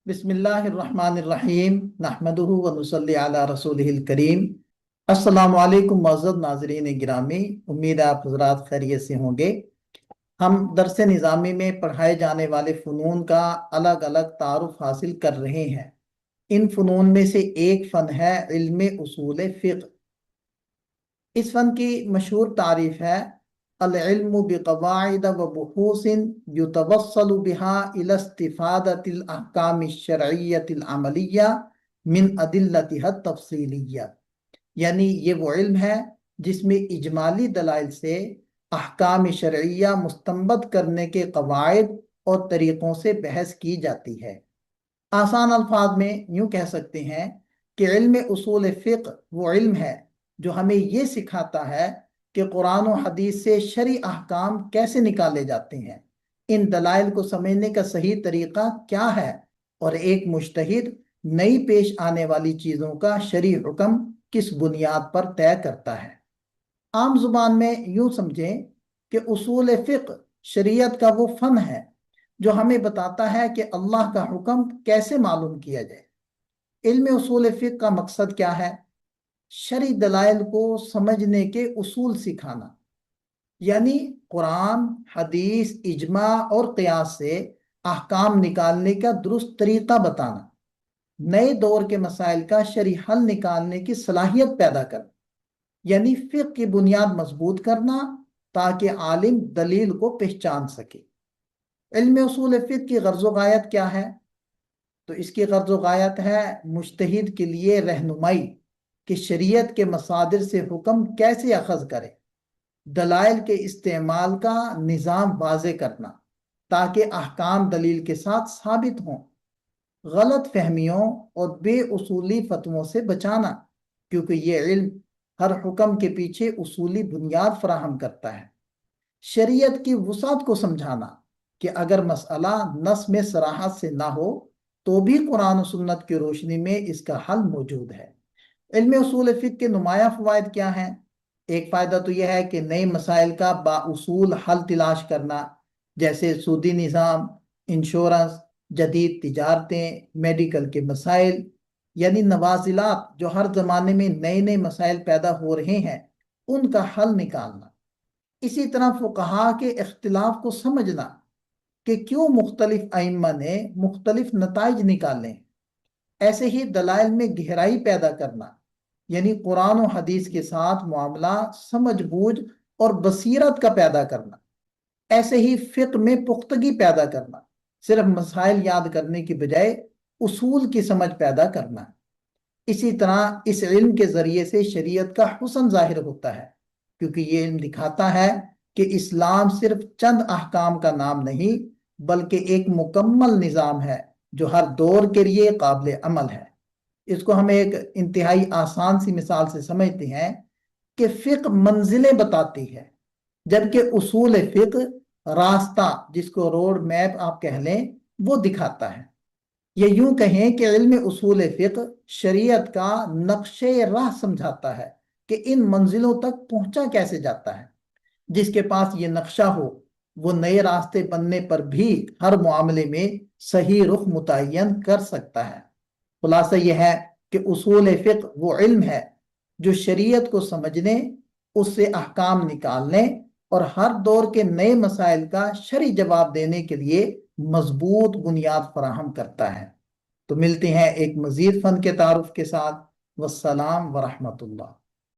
بسم اللہ الرحمن الرحیم نحمدہ و نصلی علی رسولہ الکریم۔ السلام علیکم معزز ناظرین گرامی، امید ہے آپ حضرات خیریت سے ہوں گے۔ ہم درس نظامی میں پڑھائے جانے والے فنون کا الگ الگ تعارف حاصل کر رہے ہیں۔ ان فنون میں سے ایک فن ہے علم اصول فقہ۔ اس فن کی مشہور تعریف ہے العلم بقواعد و بحوث یتوصل بها الى استفادة الاحکام الشرعیت العملیہ من ادلتها التفصیلیہ، یعنی یہ وہ علم ہے جس میں اجمالی دلائل سے احکام شرعیہ مستنبط کرنے کے قواعد اور طریقوں سے بحث کی جاتی ہے۔ آسان الفاظ میں یوں کہہ سکتے ہیں کہ علم اصول فقہ وہ علم ہے جو ہمیں یہ سکھاتا ہے کہ قرآن و حدیث سے شرعی احکام کیسے نکالے جاتے ہیں، ان دلائل کو سمجھنے کا صحیح طریقہ کیا ہے، اور ایک مجتہد نئی پیش آنے والی چیزوں کا شرعی حکم کس بنیاد پر طے کرتا ہے۔ عام زبان میں یوں سمجھیں کہ اصول فقہ شریعت کا وہ فن ہے جو ہمیں بتاتا ہے کہ اللہ کا حکم کیسے معلوم کیا جائے۔ علم اصول فقہ کا مقصد کیا ہے؟ شرعی دلائل کو سمجھنے کے اصول سکھانا، یعنی قرآن، حدیث، اجماع اور قیاس سے احکام نکالنے کا درست طریقہ بتانا، نئے دور کے مسائل کا شرعی حل نکالنے کی صلاحیت پیدا کرنا، یعنی فقہ کی بنیاد مضبوط کرنا تاکہ عالم دلیل کو پہچان سکے۔ علم اصول فقہ کی غرض و غایت کیا ہے؟ تو اس کی غرض و غایت ہے مجتہد کے لیے رہنمائی کہ شریعت کے مصادر سے حکم کیسے اخذ کرے، دلائل کے استعمال کا نظام واضح کرنا تاکہ احکام دلیل کے ساتھ ثابت ہوں، غلط فہمیوں اور بے اصولی فتووں سے بچانا، کیونکہ یہ علم ہر حکم کے پیچھے اصولی بنیاد فراہم کرتا ہے۔ شریعت کی وسعت کو سمجھانا کہ اگر مسئلہ نص میں صراحت سے نہ ہو تو بھی قرآن و سنت کی روشنی میں اس کا حل موجود ہے۔ علم اصول فقہ کے نمایاں فوائد کیا ہیں؟ ایک فائدہ تو یہ ہے کہ نئے مسائل کا باصول حل تلاش کرنا، جیسے سودی نظام، انشورنس، جدید تجارتیں، میڈیکل کے مسائل، یعنی نوازلات جو ہر زمانے میں نئے نئے مسائل پیدا ہو رہے ہیں ان کا حل نکالنا۔ اسی طرح فقہا کے اختلاف کو سمجھنا کہ کیوں مختلف ائمہ نے مختلف نتائج نکالے، ایسے ہی دلائل میں گہرائی پیدا کرنا، یعنی قرآن و حدیث کے ساتھ معاملہ سمجھ بوجھ اور بصیرت کا پیدا کرنا، ایسے ہی فقہ میں پختگی پیدا کرنا، صرف مسائل یاد کرنے کی بجائے اصول کی سمجھ پیدا کرنا۔ اسی طرح اس علم کے ذریعے سے شریعت کا حسن ظاہر ہوتا ہے، کیونکہ یہ علم دکھاتا ہے کہ اسلام صرف چند احکام کا نام نہیں بلکہ ایک مکمل نظام ہے جو ہر دور کے لیے قابل عمل ہے۔ اس کو ہم ایک انتہائی آسان سی مثال سے سمجھتے ہیں کہ فقہ منزلیں بتاتی ہے، جبکہ اصول فقہ راستہ، جس کو روڈ میپ آپ کہہ لیں، وہ دکھاتا ہے۔ یہ یوں کہیں کہ علم اصول فقہ شریعت کا نقش راہ سمجھاتا ہے کہ ان منزلوں تک پہنچا کیسے جاتا ہے۔ جس کے پاس یہ نقشہ ہو وہ نئے راستے بننے پر بھی ہر معاملے میں صحیح رخ متعین کر سکتا ہے۔ خلاصہ یہ ہے کہ اصول فقہ وہ علم ہے جو شریعت کو سمجھنے، اس سے احکام نکالنے اور ہر دور کے نئے مسائل کا شرعی جواب دینے کے لیے مضبوط بنیاد فراہم کرتا ہے۔ تو ملتے ہیں ایک مزید فن کے تعارف کے ساتھ۔ والسلام ورحمۃ اللہ۔